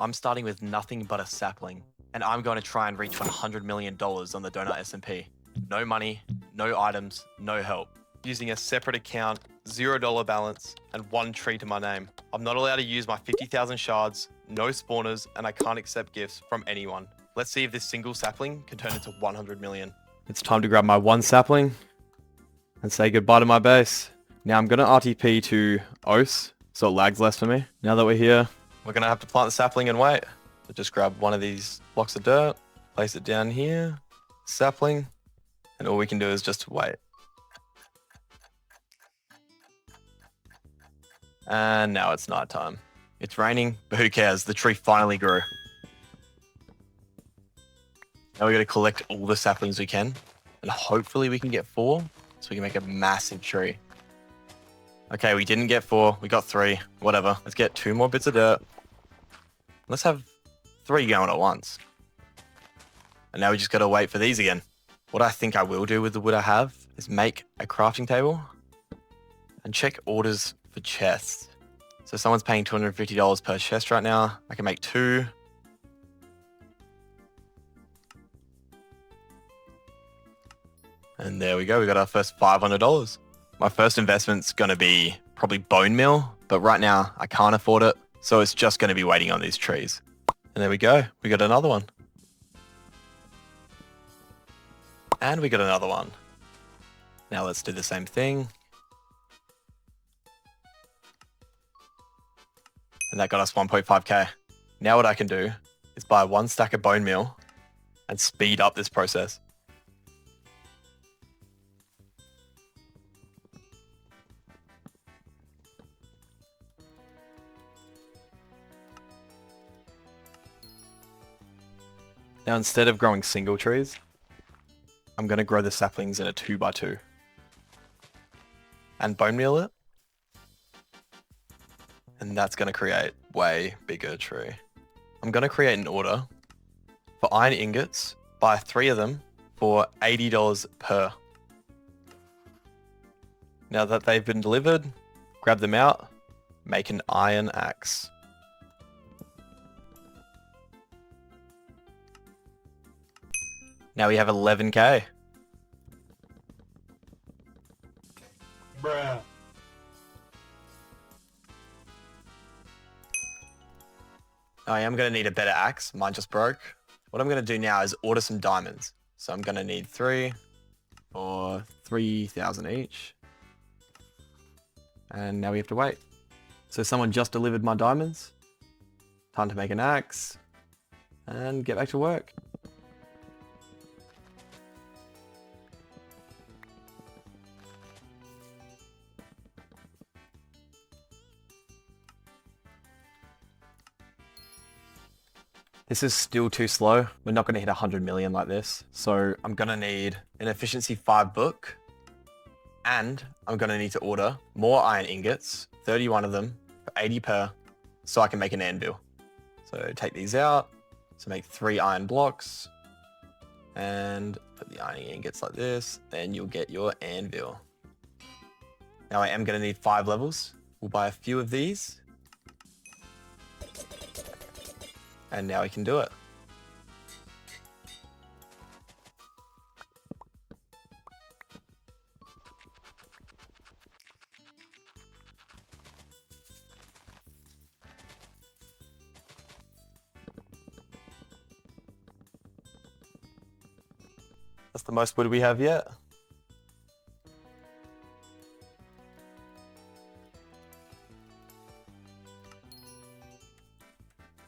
I'm starting with nothing but a sapling, and I'm going to try and reach $100 million on the DonutSMP. No money, no items, no help. Using a separate account, $0 balance, and 1 tree to my name. I'm not allowed to use my 50,000 shards, no spawners, and I can't accept gifts from anyone. Let's see if this single sapling can turn into 100 million. It's time to grab my 1 sapling and say goodbye to my base. Now I'm gonna RTP to Oath, so it lags less for me. Now that we're here, we're gonna have to plant the sapling and wait. So just grab one of these blocks of dirt, place it down here, sapling, and all we can do is just wait. And now it's nighttime. It's raining, but who cares? The tree finally grew. Now we gotta collect all the saplings we can, and hopefully we can get 4, so we can make a massive tree. Okay, we didn't get 4, we got 3, whatever. Let's get 2 more bits of dirt. Let's have 3 going at once. And now we just gotta wait for these again. What I think I will do with the wood I have is make a crafting table and check orders for chests. So someone's paying $250 per chest right now. I can make 2. And there we go, we got our first $500. My first investment's gonna be probably bone meal, but right now I can't afford it. So it's just gonna be waiting on these trees. And there we go, we got another one. And we got another one. Now let's do the same thing. And that got us 1.5k. Now what I can do is buy 1 stack of bone meal and speed up this process. Now instead of growing single trees, I'm going to grow the saplings in a 2x2 and bone meal it. And that's going to create way bigger tree. I'm going to create an order for iron ingots, buy 3 of them for $80 per. Now that they've been delivered, grab them out, make an iron axe. Now we have 11k. Bruh. I am going to need a better axe. Mine just broke. What I'm going to do now is order some diamonds. So I'm going to need 3 for 3,000 each. And now we have to wait. So someone just delivered my diamonds. Time to make an axe and get back to work. This is still too slow. We're not going to hit 100 million like this. So I'm going to need an efficiency 5 book. And I'm going to need to order more iron ingots, 31 of them for 80 per, so I can make an anvil. So take these out. So make 3 iron blocks and put the iron ingots like this. Then you'll get your anvil. Now I am going to need 5 levels. We'll buy a few of these. And now we can do it. That's the most wood we have yet.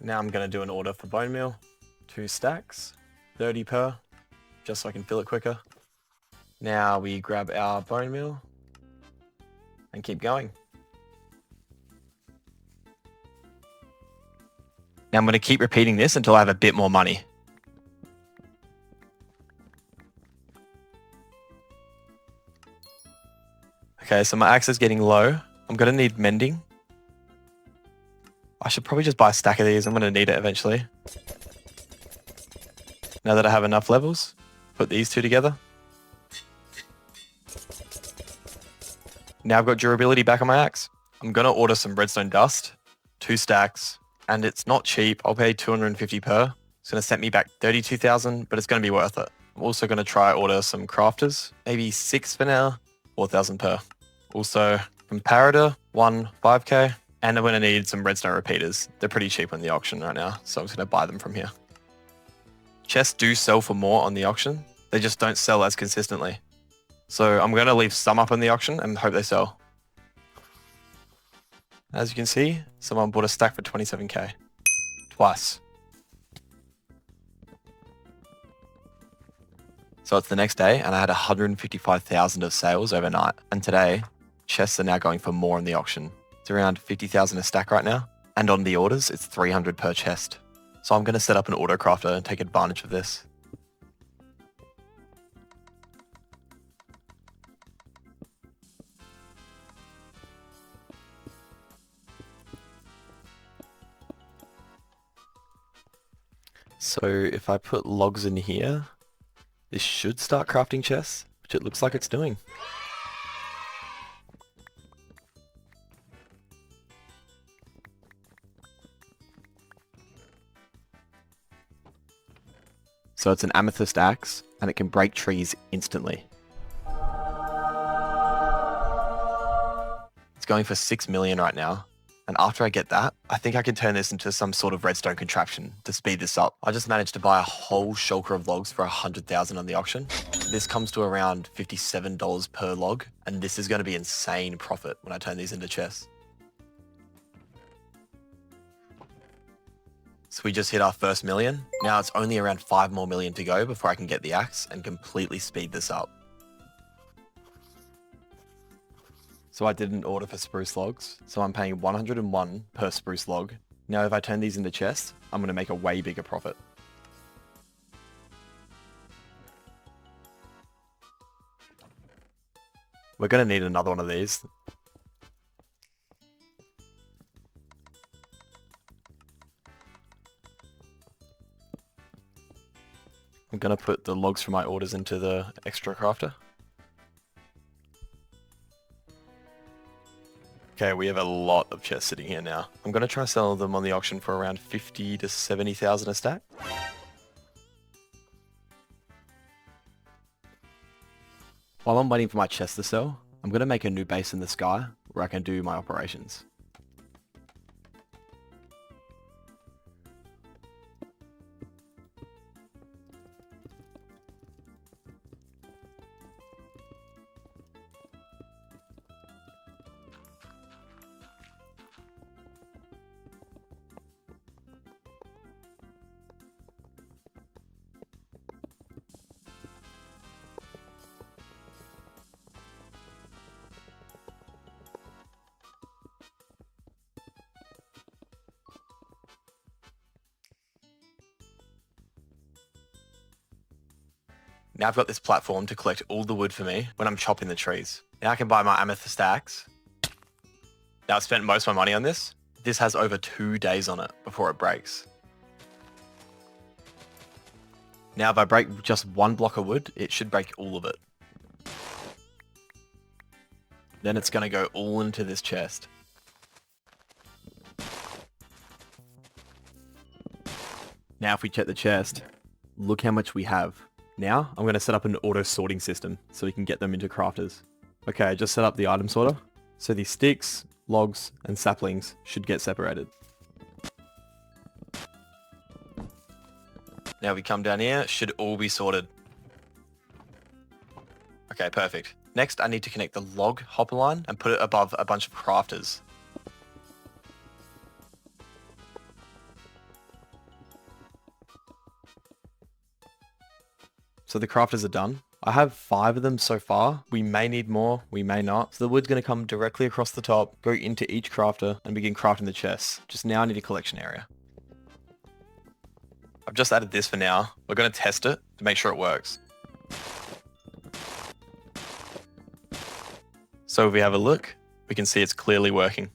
Now I'm going to do an order for bone meal. 2 stacks, 30 per, just so I can fill it quicker. Now we grab our bone meal and keep going. Now I'm going to keep repeating this until I have a bit more money. Okay, so my axe is getting low. I'm going to need mending. I should probably just buy a stack of these. I'm going to need it eventually. Now that I have enough levels, put these 2 together. Now I've got durability back on my axe. I'm going to order some redstone dust, 2 stacks, and it's not cheap. I'll pay 250 per. It's going to set me back 32,000, but it's going to be worth it. I'm also going to try order some crafters, maybe 6 for now, 4,000 per. Also, comparator, 5K, and I'm going to need some redstone repeaters. They're pretty cheap on the auction right now, so I'm just going to buy them from here. Chests do sell for more on the auction. They just don't sell as consistently. So I'm going to leave some up on the auction and hope they sell. As you can see, someone bought a stack for 27K. Twice. So it's the next day and I had 155,000 of sales overnight. And today, chests are now going for more in the auction. It's around 50,000 a stack right now. And on the orders, it's 300 per chest. So I'm going to set up an auto crafter and take advantage of this. So if I put logs in here, this should start crafting chests, which it looks like it's doing. So it's an amethyst axe, and it can break trees instantly. It's going for 6 million right now. And after I get that, I think I can turn this into some sort of redstone contraption to speed this up. I just managed to buy a whole shulker of logs for 100,000 on the auction. This comes to around $57 per log, and this is going to be insane profit when I turn these into chests. So we just hit our first million. Now it's only around 5 more million to go before I can get the axe and completely speed this up. So I did an order for spruce logs. So I'm paying 101 per spruce log. Now if I turn these into chests, I'm going to make a way bigger profit. We're going to need another one of these. I'm going to put the logs from my orders into the extra crafter. Okay, we have a lot of chests sitting here now. I'm going to try selling them on the auction for around 50 to 70,000 a stack. While I'm waiting for my chest to sell, I'm going to make a new base in the sky where I can do my operations. Now I've got this platform to collect all the wood for me when I'm chopping the trees. Now I can buy my amethyst axe. Now I've spent most of my money on this. This has over 2 days on it before it breaks. Now if I break just one block of wood, it should break all of it. Then it's going to go all into this chest. Now if we check the chest, look how much we have. Now I'm going to set up an auto sorting system so we can get them into crafters. Okay, I just set up the item sorter. So these sticks, logs, and saplings should get separated. Now we come down here, should all be sorted. Okay, perfect. Next, I need to connect the log hopper line and put it above a bunch of crafters. So the crafters are done. I have 5 of them so far. We may need more, we may not. So the wood's going to come directly across the top, go into each crafter, and begin crafting the chests. Just now I need a collection area. I've just added this for now. We're going to test it to make sure it works. So if we have a look, we can see it's clearly working.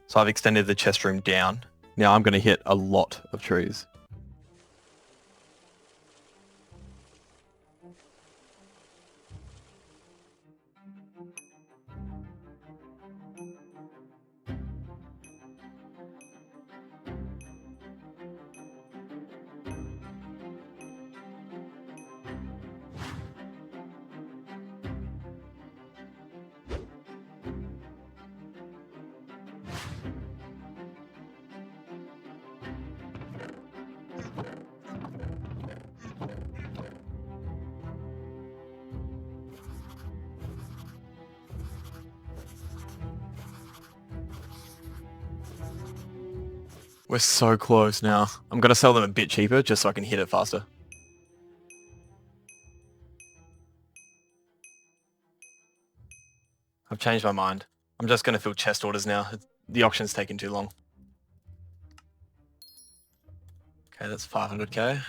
So I've extended the chest room down. Now I'm going to hit a lot of trees. We're so close now. I'm gonna sell them a bit cheaper just so I can hit it faster. I've changed my mind. I'm just gonna fill chest orders now. The auction's taking too long. Okay, that's 500k.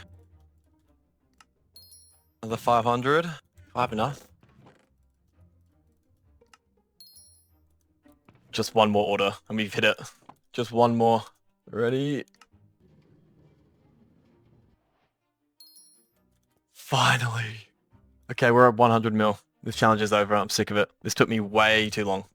Another 500. Do I have enough? Just one more order and we've hit it. Just one more. Ready? Finally. Okay, we're at 100 mil. This challenge is over. I'm sick of it. This took me way too long.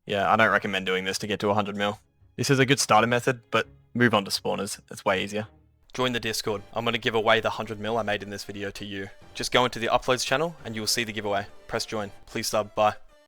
Yeah, I don't recommend doing this to get to 100 mil. This is a good starter method, but move on to spawners. It's way easier. Join the Discord. I'm going to give away the 100 mil I made in this video to you. Just go into the uploads channel and you will see the giveaway. Press join. Please sub. Bye.